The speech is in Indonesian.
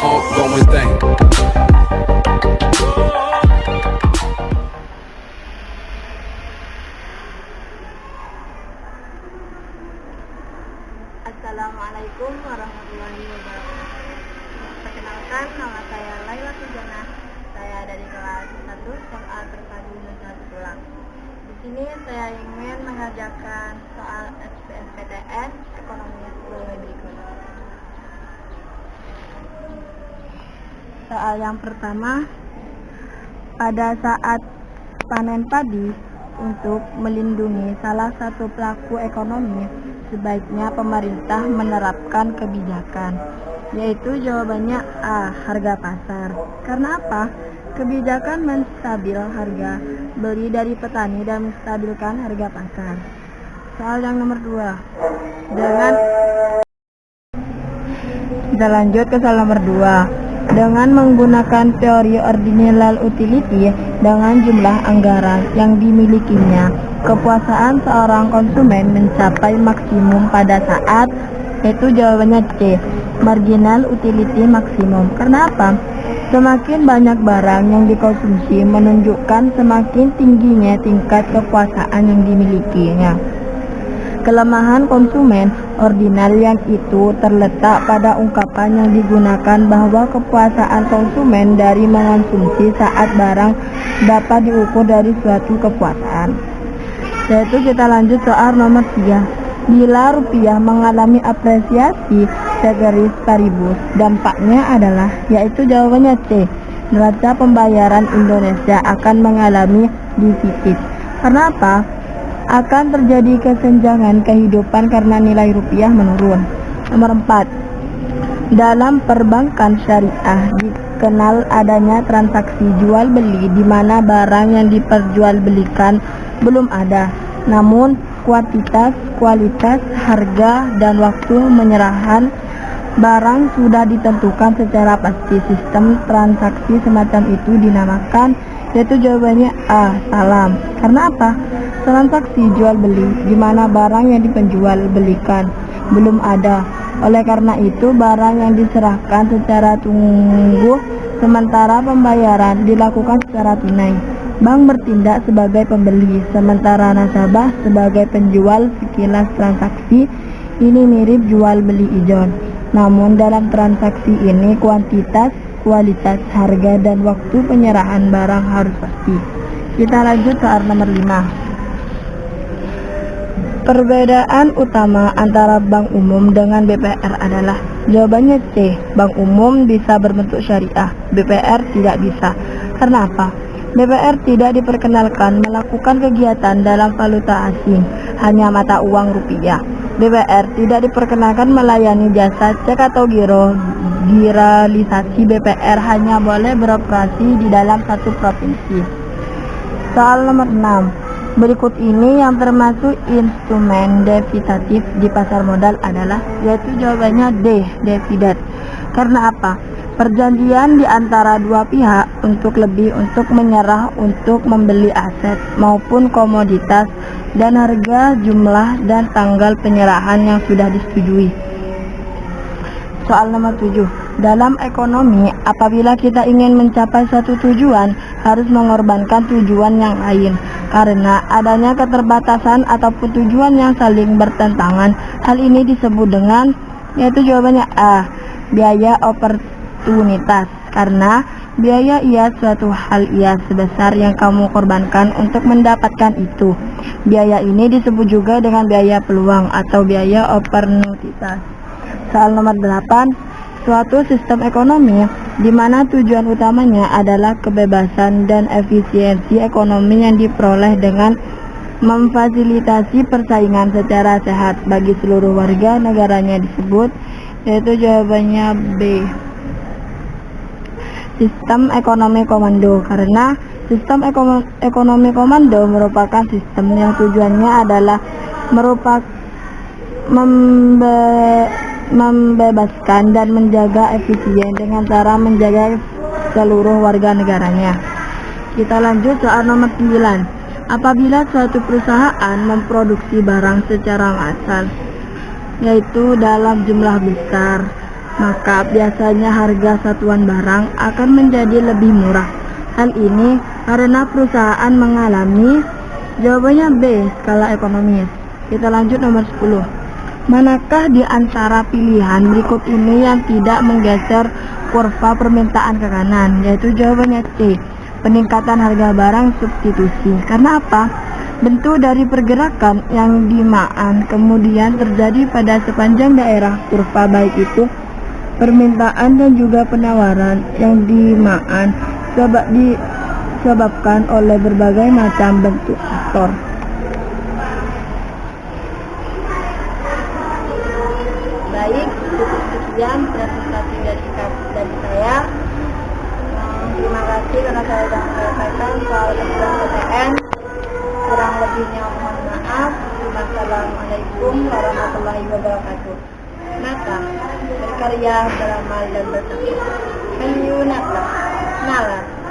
ongoing thing. Assalamualaikum warahmatullahi wabarakatuh. Perkenalkan, nama saya Laila Sujana. Saya dari kelas 1 SMA Terpadu Nusa Tulang. Di sini saya ingin mengajarkan soal SBMPTN ekonomi sebagai berikut. Soal yang pertama, pada saat panen padi, untuk melindungi salah satu pelaku ekonomi, sebaiknya pemerintah menerapkan kebijakan, yaitu jawabannya A. Harga pasar. Karena apa? Kebijakan menstabil harga beli dari petani dan menstabilkan harga pasar. Soal yang nomor 2, kita lanjut ke soal nomor 2. Dengan menggunakan teori ordinal utility dengan jumlah anggaran yang dimilikinya, kepuasan seorang konsumen mencapai maksimum pada saat, yaitu jawabannya C. Marginal utility maksimum. Karena apa? Semakin banyak barang yang dikonsumsi menunjukkan semakin tingginya tingkat kepuasan yang dimilikinya. Kelemahan konsumen ordinal yang itu terletak pada ungkapan yang digunakan bahwa kepuasan konsumen dari mengonsumsi saat barang dapat diukur dari suatu kepuasan. Yaitu kita lanjut soal nomor 3. Bila rupiah mengalami apresiasi segaris paribus, dampaknya adalah, yaitu jawabannya C. Neraca pembayaran Indonesia akan mengalami defisit. Karena apa? Akan terjadi kesenjangan kehidupan karena nilai rupiah menurun. Nomor 4. Dalam perbankan syariah dikenal adanya transaksi jual beli di mana barang yang diperjualbelikan belum ada, namun kuantitas, kualitas, harga, dan waktu menyerahan barang sudah ditentukan secara pasti. Sistem transaksi semacam itu dinamakan, yaitu jawabannya A. Salam. Karena apa? Transaksi jual beli di mana barang yang diperjualbelikan belum ada. Oleh karena itu, barang yang diserahkan secara tunggu sementara pembayaran dilakukan secara tunai. Bank bertindak sebagai pembeli, sementara nasabah sebagai penjual. Sekilas transaksi ini mirip jual beli ijon. Namun dalam transaksi ini kuantitas, kualitas, harga, dan waktu penyerahan barang harus pasti. Kita lanjut soal nomor 5. Perbedaan utama antara bank umum dengan BPR adalah, jawabannya C. Bank umum bisa berbentuk syariah, BPR tidak bisa. Karena apa? BPR tidak diperkenalkan melakukan kegiatan dalam valuta asing, hanya mata uang rupiah. BPR tidak diperkenalkan melayani jasa cek atau giro. Giralisasi BPR hanya boleh beroperasi di dalam satu provinsi. Soal nomor 6. Berikut ini yang termasuk instrumen devitatif di pasar modal adalah, yaitu jawabannya D. Dividen. Karena apa? Perjanjian di antara dua pihak untuk menyerah untuk membeli aset maupun komoditas, dan harga, jumlah, dan tanggal penyerahan yang sudah disetujui. Soal nomor 7. Dalam ekonomi, apabila kita ingin mencapai suatu tujuan, harus mengorbankan tujuan yang lain. Karena adanya keterbatasan ataupun tujuan yang saling bertentangan, hal ini disebut dengan, yaitu jawabannya A. Biaya oportunitas. Karena biaya ia suatu hal ia sebesar yang kamu korbankan untuk mendapatkan itu. Biaya ini disebut juga dengan biaya peluang atau biaya oportunitas. Soal nomor 8. Suatu sistem ekonomi di mana tujuan utamanya adalah kebebasan dan efisiensi ekonomi yang diperoleh dengan memfasilitasi persaingan secara sehat bagi seluruh warga negaranya disebut, yaitu jawabannya B. Sistem ekonomi komando. Karena sistem ekonomi komando merupakan sistem yang tujuannya adalah membebaskan dan menjaga efisien dengan cara menjaga seluruh warga negaranya. Kita lanjut soal nomor 9. Apabila suatu perusahaan memproduksi barang secara massal, yaitu dalam jumlah besar, maka biasanya harga satuan barang akan menjadi lebih murah. Hal ini karena perusahaan mengalami. Jawabannya B, skala ekonomis. Kita lanjut nomor 10. Manakah di antara pilihan berikut ini yang tidak menggeser kurva permintaan ke kanan? Yaitu jawabannya C, peningkatan harga barang substitusi. Karena apa? Bentuk dari pergerakan yang dimaan kemudian terjadi pada sepanjang daerah kurva, baik itu permintaan dan juga penawaran yang dimaan disebabkan oleh berbagai macam bentuk faktor. Baik, cukup sekian presentasi dari saya. Terima kasih karena saya sudah menyampaikan soal PTN. Kurang lebihnya mohon maaf. Wassalamualaikum warahmatullahi wabarakatuh. Maka berkarya, beramal dan bersatu. Nalar.